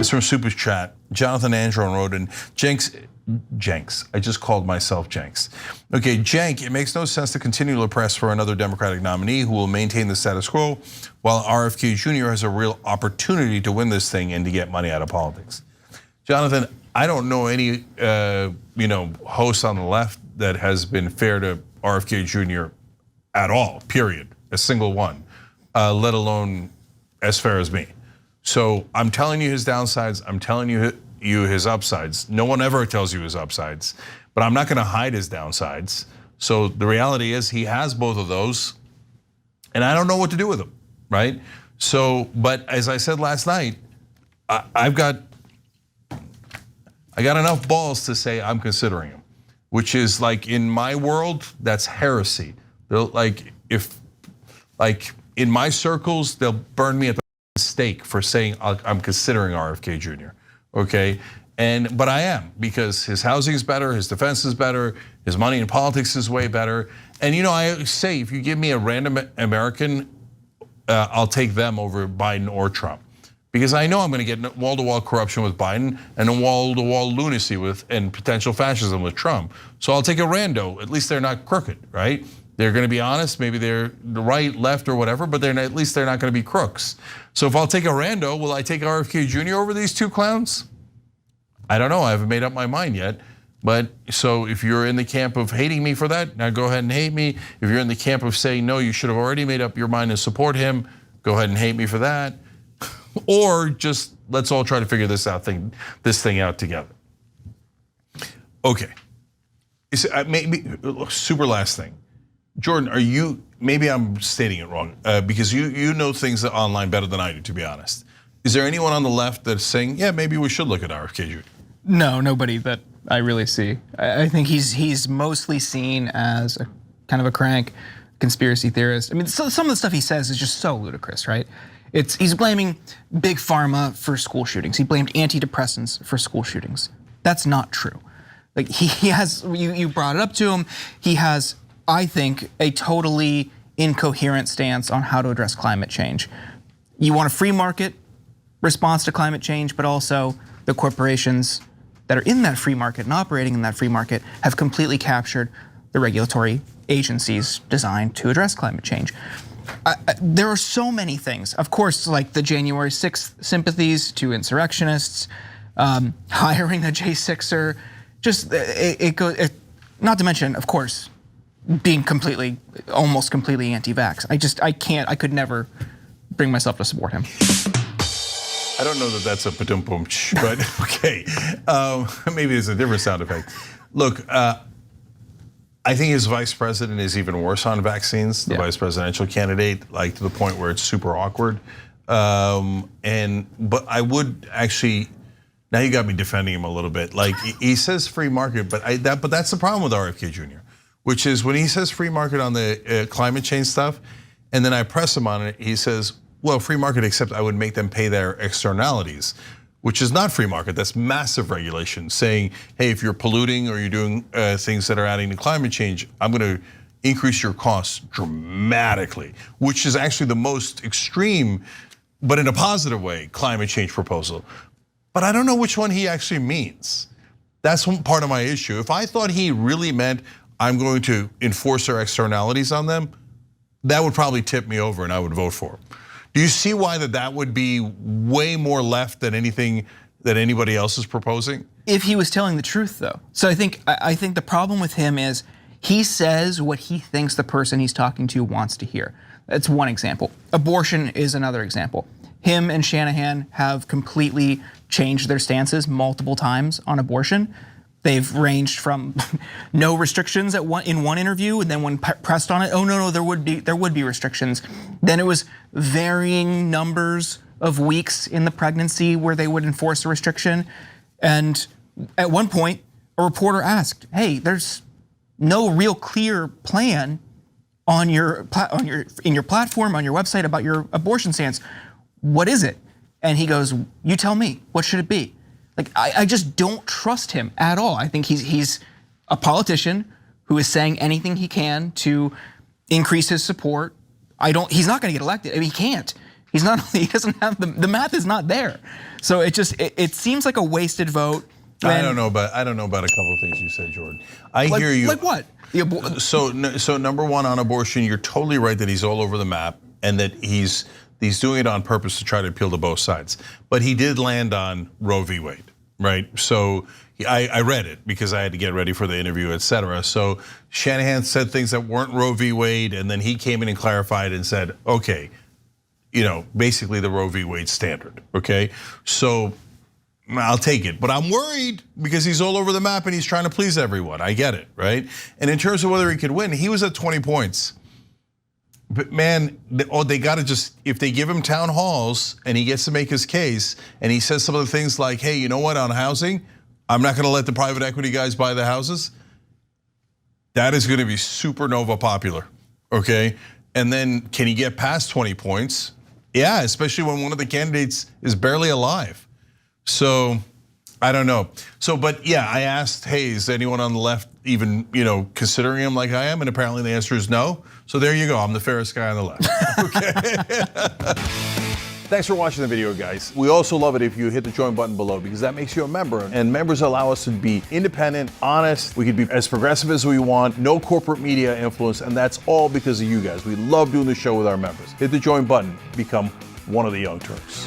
It's from Super Chat. Jonathan Andron wrote in, Jenks. I just called myself Jenks. Okay, Cenk, it makes no sense to continue to press for another Democratic nominee who will maintain the status quo while RFK Jr. has a real opportunity to win this thing and to get money out of politics. Jonathan, I don't know any host on the left that has been fair to RFK Jr. at all, period, a single one, let alone as fair as me. So I'm telling you his downsides, I'm telling you his upsides. No one ever tells you his upsides, but I'm not gonna hide his downsides. So the reality is he has both of those, and I don't know what to do with them, right? So, but as I said last night, I got enough balls to say I'm considering him, which is like in my world, that's heresy. Like in my circles, they'll burn me at the stake for saying I'm considering RFK Jr. Okay, but I am, because his housing is better, his defense is better, his money in politics is way better. And I say, if you give me a random American, I'll take them over Biden or Trump, because I know I'm going to get wall-to-wall corruption with Biden and wall-to-wall lunacy and potential fascism with Trump. So I'll take a rando. At least they're not crooked, right? They're going to be honest. Maybe they're the right, left, or whatever, but at least they're not going to be crooks. So if I'll take a rando, will I take RFK Jr. over these two clowns? I don't know. I haven't made up my mind yet. But so if you're in the camp of hating me for that, now go ahead and hate me. If you're in the camp of saying no, you should have already made up your mind to support him, go ahead and hate me for that. Or just let's all try to figure this thing out together. Okay. Maybe super last thing. Jordan, maybe I'm stating it wrong, because you know things online better than I do, to be honest. Is there anyone on the left that's saying, yeah, maybe we should look at RFK Jr.? No, nobody that I really see. I think he's mostly seen as a kind of a crank, conspiracy theorist. I mean, some of the stuff he says is just so ludicrous, right? He's blaming big pharma for school shootings. He blamed antidepressants for school shootings. That's not true. Like he has, you brought it up to him. He has, I think, a totally incoherent stance on how to address climate change. You want a free market response to climate change, but also the corporations that are in that free market and operating in that free market have completely captured the regulatory agencies designed to address climate change. There are so many things, of course, like the January 6th sympathies to insurrectionists, hiring a J6er, just it goes. Not to mention, of course, being almost completely anti-vax. I could never bring myself to support him. I don't know that that's a pa-dum-pum, but okay. Maybe it's a different sound effect. Look, I think his vice president is even worse on vaccines, the vice presidential candidate, like to the point where it's super awkward. But I would actually, now you got me defending him a little bit. Like he says free market, but that's the problem with RFK Jr., which is when he says free market on the climate change stuff, and then I press him on it, he says, well, free market, except I would make them pay their externalities, which is not free market. That's massive regulation saying, hey, if you're polluting or you're doing things that are adding to climate change, I'm going to increase your costs dramatically, which is actually the most extreme, but in a positive way, climate change proposal. But I don't know which one he actually means. That's one part of my issue. If I thought he really meant I'm going to enforce their externalities on them, that would probably tip me over and I would vote for him. Do you see why that would be way more left than anything that anybody else is proposing? If he was telling the truth, though. So I think the problem with him is he says what he thinks the person he's talking to wants to hear. That's one example. Abortion is another example. Him and Shanahan have completely changed their stances multiple times on abortion. They've ranged from no restrictions in one interview, and then when pressed on it, oh no, there would be restrictions. Then it was varying numbers of weeks in the pregnancy where they would enforce a restriction. And at one point, a reporter asked, "Hey, there's no real clear plan in your platform, on your website about your abortion stance. What is it?" And he goes, "You tell me. What should it be?" Like I just don't trust him at all. I think he's a politician who is saying anything he can to increase his support. He's not going to get elected. I mean, he can't. He's not. He doesn't have the math is not there. So it seems like a wasted vote. I don't know about a couple of things you said, Jordan. I hear you. Like what? So number one, on abortion, you're totally right that he's all over the map and that he's doing it on purpose to try to appeal to both sides. But he did land on Roe v. Wade, right? So I read it because I had to get ready for the interview, et cetera. So Shanahan said things that weren't Roe v. Wade, and then he came in and clarified and said, okay, basically the Roe v. Wade standard, okay? So I'll take it, but I'm worried because he's all over the map and he's trying to please everyone. I get it, right? And in terms of whether he could win, he was at 20 points. But man, they gotta just, if they give him town halls and he gets to make his case and he says some of the things like, hey, you know what, on housing, I'm not gonna let the private equity guys buy the houses. That is gonna be supernova popular, okay? And then can he get past 20 points? Yeah, especially when one of the candidates is barely alive. So I don't know. So, but yeah, I asked, hey, is anyone on the left even, considering him like I am? And apparently the answer is no. So there you go. I'm the fairest guy on the left. Okay. Thanks for watching the video, guys. We also love it if you hit the join button below because that makes you a member, and members allow us to be independent, honest. We can be as progressive as we want, no corporate media influence, and that's all because of you guys. We love doing the show with our members. Hit the join button, become one of the Young Turks.